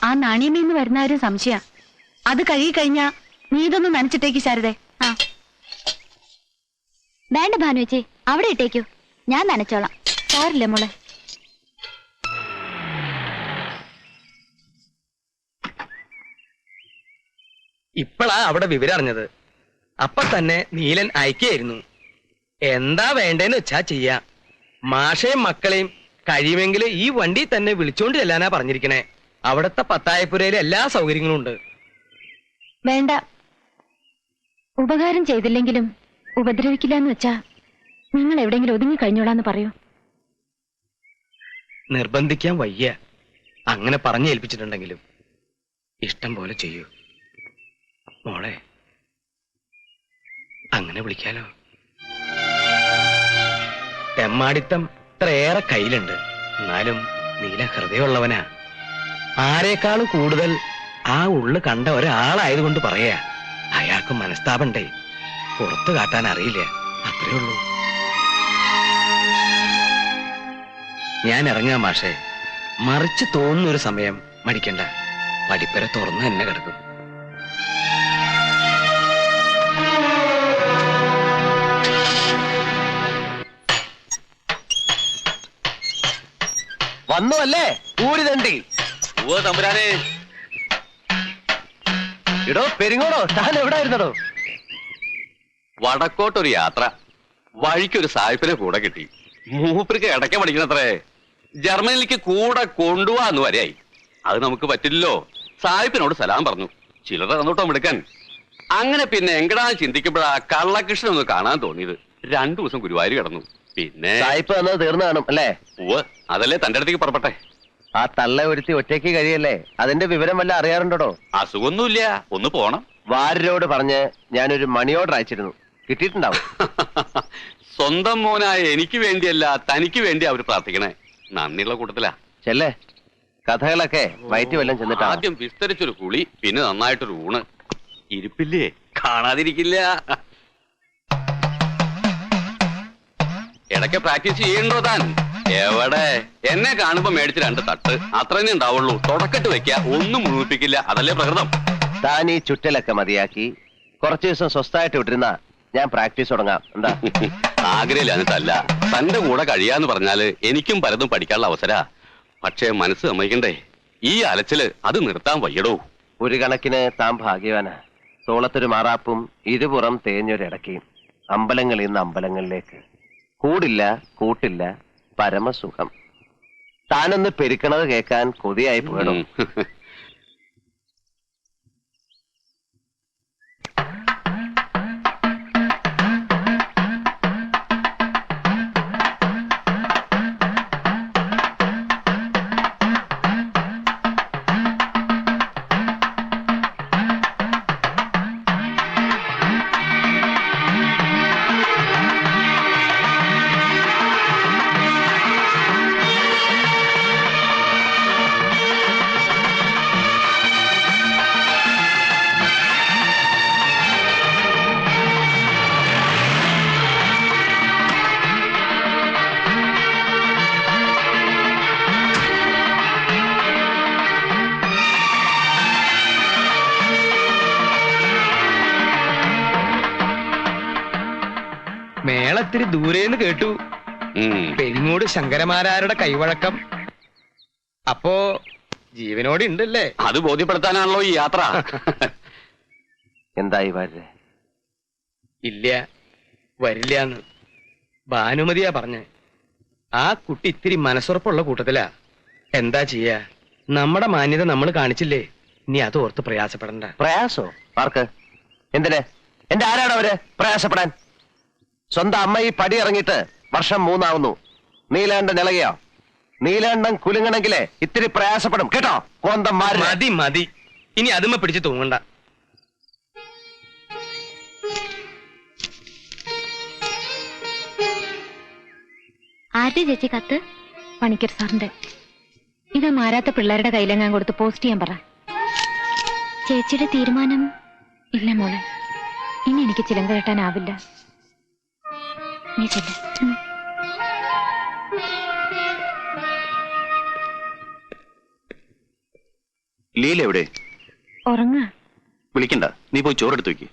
ആ നാണയമേന്ന് വരുന്ന ഒരു സംശയ. അത് കഴുകി കഴിഞ്ഞാ നീ ഇതൊന്നും നനച്ചിട്ടേക്ക് ശാരദേ. ആ വേണ്ട ഭാനുവച്ചി, അവിടെ ഇട്ടേക്കൂ, ഞാൻ നനച്ചോളാം. സാരില്ല മോളെ. ഇപ്പളാ അവിടെ വിവരം അറിഞ്ഞത്. അപ്പൊ തന്നെ നീലൻ അയക്കായിരുന്നു. എന്താ വേണ്ടേന്ന് വെച്ചാ ചെയ്യാ. മാഷയും മക്കളെയും കഴിയുമെങ്കിൽ ഈ വണ്ടി തന്നെ വിളിച്ചോണ്ട് ചെല്ലാനാ പറഞ്ഞിരിക്കണേ. അവിടത്തെ പത്തായപ്പുരയിലെ എല്ലാ സൗകര്യങ്ങളും ഉണ്ട്. വേണ്ട, ഉപകാരം ചെയ്തില്ലെങ്കിലും ഉപദ്രവിക്കില്ല എന്ന് വെച്ചാ നിങ്ങൾ എവിടെയെങ്കിലും ഒതുങ്ങി കഴിഞ്ഞോളാന്ന് പറയൂ. നിർബന്ധിക്കാൻ വയ്യ. അങ്ങനെ പറഞ്ഞേൽപ്പിച്ചിട്ടുണ്ടെങ്കിലും ഇഷ്ടം പോലെ ചെയ്യൂ മോളെ. അങ്ങനെ വിളിക്കാലോ. തെമ്മാടിത്തം ഇത്രയേറെ കയ്യിലുണ്ട്. എന്നാലും നീല ഹൃദയമുള്ളവനാ. ആരെക്കാളും കൂടുതൽ ആ ഉള്ളു കണ്ട ഒരാളായതുകൊണ്ട് പറയാ. അയാൾക്ക് മനസ്താപണ്ടേ, പുറത്തു കാട്ടാൻ അറിയില്ല, അത്രേ ഉള്ളൂ. ഞാൻ ഇറങ്ങാം മാഷേ. മറിച്ച് തോന്നുന്നൊരു സമയം മടിക്കണ്ട. പടിപ്പര തുറന്ന് തന്നെ കിടക്കും. വന്നു അല്ലേ ഊരി തണ്ടി? തമ്പുരാനെ. ഇടോ പെരിങ്ങോടോ, താൻ എവിടെ ആയിരുന്നടോ? വടക്കോട്ടൊരു യാത്ര. വഴിക്കൊരു സായിപ്പിനെ കൂടെ കിട്ടി. മൂപ്പർക്ക് ഇടയ്ക്ക് പഠിക്കണത്രേ. ജർമ്മനിലേക്ക് കൂടെ കൊണ്ടുപോവാന്ന് വരെയായി. അത് നമുക്ക് പറ്റില്ലല്ലോ. സായിപ്പിനോട് സലാം പറഞ്ഞു. ചിലർ തന്നോട്ടോ എടുക്കാൻ. അങ്ങനെ പിന്നെ എങ്കടാ ചിന്തിക്കുമ്പോഴാ കള്ളകൃഷ്ണൻ ഒന്ന് കാണാൻ തോന്നിയത്. 2 ദിവസം ഗുരുവായൂർ കിടന്നു. പിന്നെ സായിപ്പ് വന്നത് തീർന്നു കാണും അല്ലേ? അതല്ലേ തന്റെ അടുത്തേക്ക് പുറപ്പെട്ടെ. ആ തള്ള ഒരുത്തി ഒറ്റയ്ക്ക് കഴിയല്ലേ? അതിന്റെ വിവരം വല്ല അറിയാറുണ്ടോ? അസുഖമൊന്നുമില്ല, ഒന്ന് പോണം. വാര്യരോട് പറഞ്ഞ് ഞാനൊരു മണി ഓർഡർ അയച്ചിരുന്നു, കിട്ടിയിട്ടുണ്ടാവും. സ്വന്തം മോനായ എനിക്ക് വേണ്ടിയല്ല തനിക്ക് വേണ്ടി അവർ പ്രാർത്ഥിക്കണേ. നന്ദിയുള്ള കൂട്ടത്തിലാ. ചെല്ലേ, കഥകളൊക്കെ വയറ്റി വല്ലം ചെന്നിട്ട് ആദ്യം വിസ്തരിച്ചൊരു കുളി, പിന്നെ നന്നായിട്ടൊരു ഊണ്. ഇരിപ്പില്ലേ, കാണാതിരിക്കില്ല. ഇടയ്ക്ക് പ്രാക്ടീസ് ചെയ്യണ്ടോ താൻ? എവിടെ, എന്നെ കാണുമ്പോ മേടിച്ച് 2 തട്ട് അത്രന്നെ ഉണ്ടാവുള്ളൂ. തുടക്കട്ട് വെക്ക, ഒന്നും മുഴുമിപ്പിക്കില്ല. അതല്ലേ പ്രകൃതം. താൻ ഈ ചുറ്റലൊക്കെ മതിയാക്കി കുറച്ചു ദിവസം സ്വസ്ഥമായിട്ട് വിട്ടിരുന്ന ഞാൻ പ്രാക്ടീസ് തുടങ്ങാം. എന്താ? ആഗ്രഹമില്ലാഞ്ഞിട്ടല്ല, തന്റെ കൂടെ കഴിയാന്ന് പറഞ്ഞാല് എനിക്കും പലതും പഠിക്കാനുള്ള അവസര. പക്ഷേ മനസ്സ് സമ്മതിക്കണ്ടേ. ഈ അലച്ചില് അത് നിർത്താൻ വയ്യടോ. ഒരു കണക്കിന് താൻ ഭാഗ്യവാനാ. തോളത്തൊരു മാറാപ്പും ഇരുപുറം തേഞ്ഞൊരിടക്കയും. അമ്പലങ്ങളിൽ നിന്ന് അമ്പലങ്ങളിലേക്ക്. കൂടില്ല കൂട്ടില്ല, പരമസുഖം. താനൊന്ന് പെരുക്കണത് കേൾക്കാൻ കൊതിയായി പോകണം. മേളത്തിരി ദൂരേന്ന് കേട്ടു. പെരിങ്ങോട് ശങ്കരമാരാരുടെ കൈവഴക്കം. അപ്പോ ജീവനോടെ ഉണ്ടല്ലേ? അത് ബോധ്യപ്പെടുത്താനാണല്ലോ ഈ യാത്ര. എന്തായി വാര്യ? ഇല്ല, വരില്ലാന്ന് ഭാനുമതിയാ പറഞ്ഞ്. ആ കുട്ടി ഇത്തിരി മനസ്സുറപ്പുള്ള കൂട്ടത്തിലാ. എന്താ ചെയ്യാ, നമ്മുടെ മാന്യത നമ്മൾ കാണിച്ചില്ലേ. ഇനി അത് ഓർത്ത് പ്രയാസപ്പെടണ്ട. പ്രയാസോ? ആർക്ക്? എന്തിന്? എന്റെ ആരാണ് അവര് പ്രയാസപ്പെടാൻ? സ്വന്തം അമ്മ ഈ പടി ഇറങ്ങിയിട്ട് വർഷം 3 ആവുന്നു. നീലാണ്ടൻ ഇളകിയോ? നീലാണ്ടൻ കുലുങ്ങണെങ്കിലേ ഇത്തിരി പ്രയാസപ്പെടും കേട്ടോ. മതി മതി, ഇനി അതുമ്മ പിടിച്ച് തൂങ്ങണ്ട. ആരുടെ ചേച്ചി കത്ത്? പണിക്കർ സാറിന്റെ. ഇത് മാരാത്ത പിള്ളേരുടെ കയ്യിലെങ്ങാൻ കൊടുത്ത് പോസ്റ്റ് ചെയ്യാൻ പറ. ചേച്ചിയുടെ തീരുമാനം? ഇല്ല മോളെ, ഇനി എനിക്ക് ചിലങ്ക കെട്ടാനാവില്ല. നീ ചെല്ല്. ലീല എവിടെ? ഉറങ്ങ. വിളിക്കണ്ട, നീ പോയി ചോറെടുത്ത് വെക്ക്.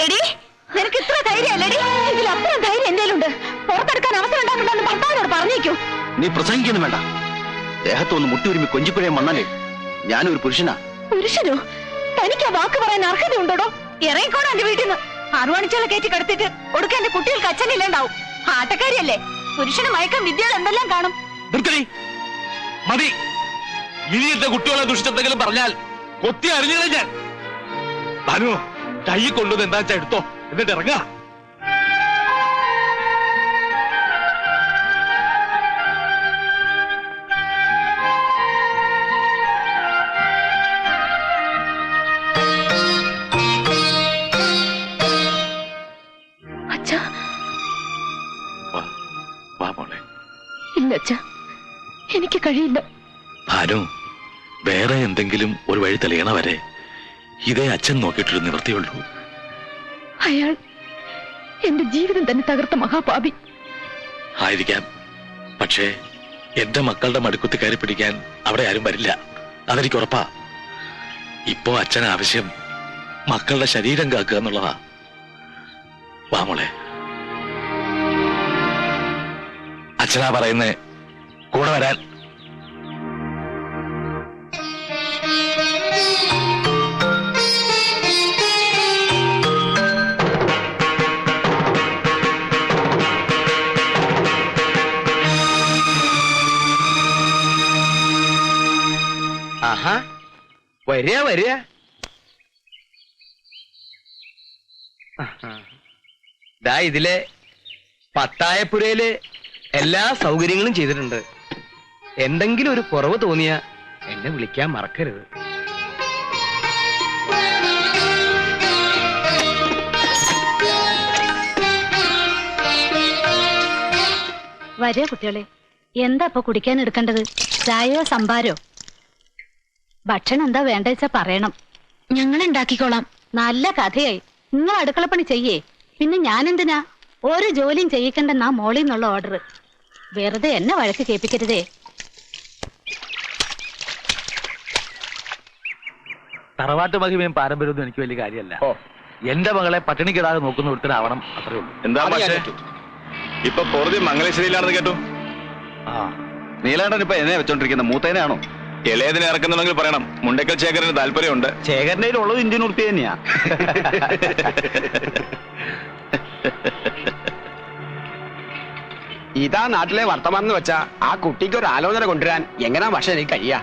എടി, നിനക്ക് ഇത്ര ധൈര്യമല്ലടി? ഇതിലപ്പുറം ധൈര്യം എന്തേലും ഉണ്ട്? പുറത്തെടുക്കാൻ അവസരം ഉണ്ടാക്കണ്ടെന്ന് ഭർത്താവിനോട് പറഞ്ഞേക്കൂ. നീ പ്രസംഗിക്കൊന്നും വേണ്ട. ദേഹത്തൊന്ന് മുട്ടിയുരുമ്പി കൊഞ്ചിപ്പുഴയും വന്നാലേ ഞാനൊരു പുരുഷനാ. പുരുഷനോ? തനിക്ക് ആ വാക്ക് പറയാൻ അർഹതയുണ്ടോ? ഇറങ്ങിക്കോടാ എന്റെ വീട്ടിൽ നിന്ന്. അറുവാണിച്ചോളെ കയറ്റി കിടത്തിട്ട് ഒടുക്ക എന്റെ കുട്ടികൾക്ക് അച്ഛനില്ലാണ്ടാവും. ആട്ടക്കാരിയല്ലേ? പുരുഷന് മയക്കം വിദ്യകൾ എന്തെല്ലാം കാണും. മതി. ഇനി എന്റെ കുട്ടികളെ ദുഷിച്ചെന്തെങ്കിലും പറഞ്ഞാൽ കൊത്തി അറിഞ്ഞില്ല ഞാൻ. ഭാനു, കൈ കൊണ്ടുവന്ന് എന്താ വെച്ചാ എടുത്തോ, എന്നിട്ട് ഇറങ്ങാ. അച്ഛാ, വാ മോളെ. ഇല്ല അച്ഛാ, എനിക്ക് കഴിയില്ല. ഭാനു, വേറെ എന്തെങ്കിലും ഒരു വഴി തെളിയണ വരെ ഇതേ അച്ഛൻ നോക്കിയിട്ടൊരു നിവൃത്തിയുള്ളൂ. അയാൾ എന്റെ ജീവിതം തന്നെ തകർത്ത മഹാപാപി ആയിരിക്കാം. പക്ഷേ എന്റെ മക്കളുടെ മടുക്കുത്തി കയറി പിടിക്കാൻ അവിടെ ആരും വരില്ല, അതെനിക്ക് ഉറപ്പാ. ഇപ്പോ അച്ഛൻ ആവശ്യം മക്കളുടെ ശരീരം കാക്കുക എന്നുള്ളതാ. വാ മോളെ. അച്ഛനാ പറയുന്നേ, കൂടെ വരാൻ. ആഹാ, വരിക വരിക. ദാ ഇതിലെ പത്തായപ്പുരയില് എല്ലാ സൗകര്യങ്ങളും ചെയ്തിട്ടുണ്ട്. എന്തെങ്കിലും ഒരു കുറവ് തോന്നിയാ എന്നെ വിളിക്കാൻ മറക്കരുത്. വരിക കുട്ടികളെ. എന്താ ഇപ്പൊ കുടിക്കാൻ എടുക്കേണ്ടത്? ചായയോ സംഭാരോ? ഭക്ഷണം എന്താ വേണ്ട വെച്ചാ പറയണം, ഞങ്ങൾ ഉണ്ടാക്കിക്കോളാം. നല്ല കഥയായി. നിങ്ങൾ അടുക്കളപ്പണി ചെയ്യേ, പിന്നെ ഞാനെന്തിനാ? ഒരു ജോലിയും ചെയ്യിക്കണ്ടെന്നാ മോളിൽ നിന്നുള്ള ഓർഡർ. വെറുതെ എന്നെ വഴക്ക് കേൾപ്പിക്കരുതേ. തറവാട്ട് മഹിമയും പാരമ്പര്യമൊന്നും എനിക്ക് വലിയ കാര്യമല്ല. എന്റെ മകളെ പട്ടിണിക്കിടാതെ നോക്കുന്ന ഒരുത്തരാവണം, അത്രേ ഉള്ളൂ. എന്താ പക്ഷേ ഇപ്പൊ പൊറുതി മംഗലശ്ശേരിയിലാണെന്ന് കേട്ടു. നീലാണ്ടൻ ഇപ്പൊ എന്നെ വെച്ചോണ്ടിരിക്കുന്ന മൂത്തേനാണോ? ഇളയതിനെ ഇറക്കുന്നുണ്ടെങ്കിൽ പറയണം. മുണ്ടക്കൽ ശേഖരന് താല്പര്യമുണ്ട്. ശേഖരന്റെ ഉള്ളത് ഇന്ത്യൻ ഉറുപ്പിക തന്നെയാ. ഇതാ നാട്ടിലെ വർത്തമാനം എന്ന് വെച്ചാ ആ കുട്ടിക്ക് ഒരു ആലോചന കൊണ്ടുവരാൻ എങ്ങനാ പക്ഷെ എനിക്ക് കഴിയാ?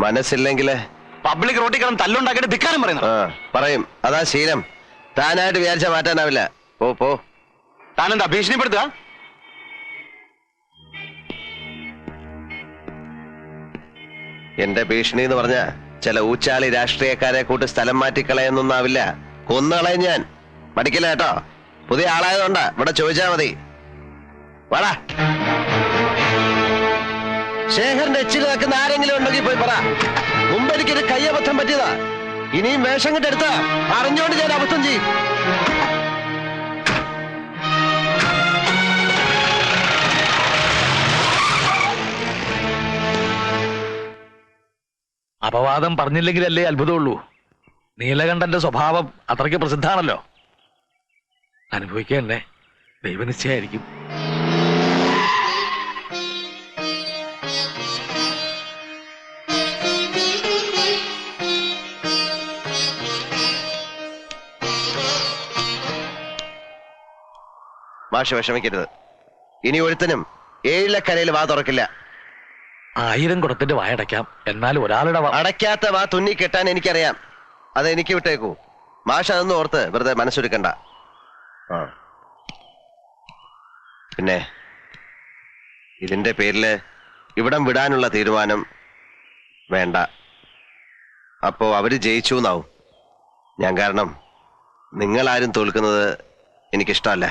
മനസ്സില്ലെങ്കില് പബ്ലിക് റോട്ടിൽ കിടന്ന് തല്ലുണ്ടാക്കിയിട്ട് ധിക്കാരം പറയുന്നു. പറയും, അതാ ശീലം. താനായിട്ട് വിചാരിച്ച മാറ്റാനാവില്ല. പോ പോ. താനെന്താ ഭീഷണിപ്പെടുത്തുക? എന്റെ ഭീഷണി എന്ന് പറഞ്ഞ ചില ഊച്ചാളി രാഷ്ട്രീയക്കാരെ കൂട്ട് സ്ഥലം മാറ്റിക്കളയെന്നൊന്നാവില്ല. കൊന്നുകളയും ഞാൻ. മടിക്കില്ല കേട്ടോ. പുതിയ ആളായതുകൊണ്ടാ ഇവിടെ ചോദിച്ചാ മതി. വാടാ. ശേഖരന്റെ എച്ചിൽ നിൽക്കുന്ന ആരെങ്കിലും ഉണ്ടെങ്കിൽ പോയി പറ. മുമ്പ് എനിക്കൊരു കയ്യബദ്ധം പറ്റിയതാ. ഇനിയും വേഷം കെട്ടെടുത്താ അറിഞ്ഞോണ്ട് ഞാൻ അബദ്ധം ചെയ്യും. അപവാദം പറഞ്ഞില്ലെങ്കിലല്ലേ അത്ഭുതമുള്ളൂ. നീലകണ്ഠന്റെ സ്വഭാവം അത്രയ്ക്ക് പ്രസിദ്ധാണല്ലോ. അനുഭവിക്കുക തന്നെ ദൈവനിശ്ചയായിരിക്കും. മാഷ് വിഷമിക്കരുത്. ഇനി ഒരുത്തനും ഏഴിലക്കരയിൽ വാ തുറക്കില്ല. 1000 കുടത്തിന്റെ വായടയ്ക്കാം, എന്നാൽ ഒരാളുടെ അടയ്ക്കാത്ത വാ തുന്നി കെട്ടാൻ എനിക്കറിയാം. അത് എനിക്ക് വിട്ടേക്കൂ. മാഷ് അതൊന്നും ഓർത്ത് വെറുതെ മനസ്സൊരുക്കണ്ട. പിന്നെ ഇതിന്റെ പേരില് ഇവിടം വിടാനുള്ള തീരുമാനം വേണ്ട. അപ്പോ അവര് ജയിച്ചു എന്നാവും. ഞാൻ കാരണം നിങ്ങളാരും തോൽക്കുന്നത് എനിക്കിഷ്ടമല്ല.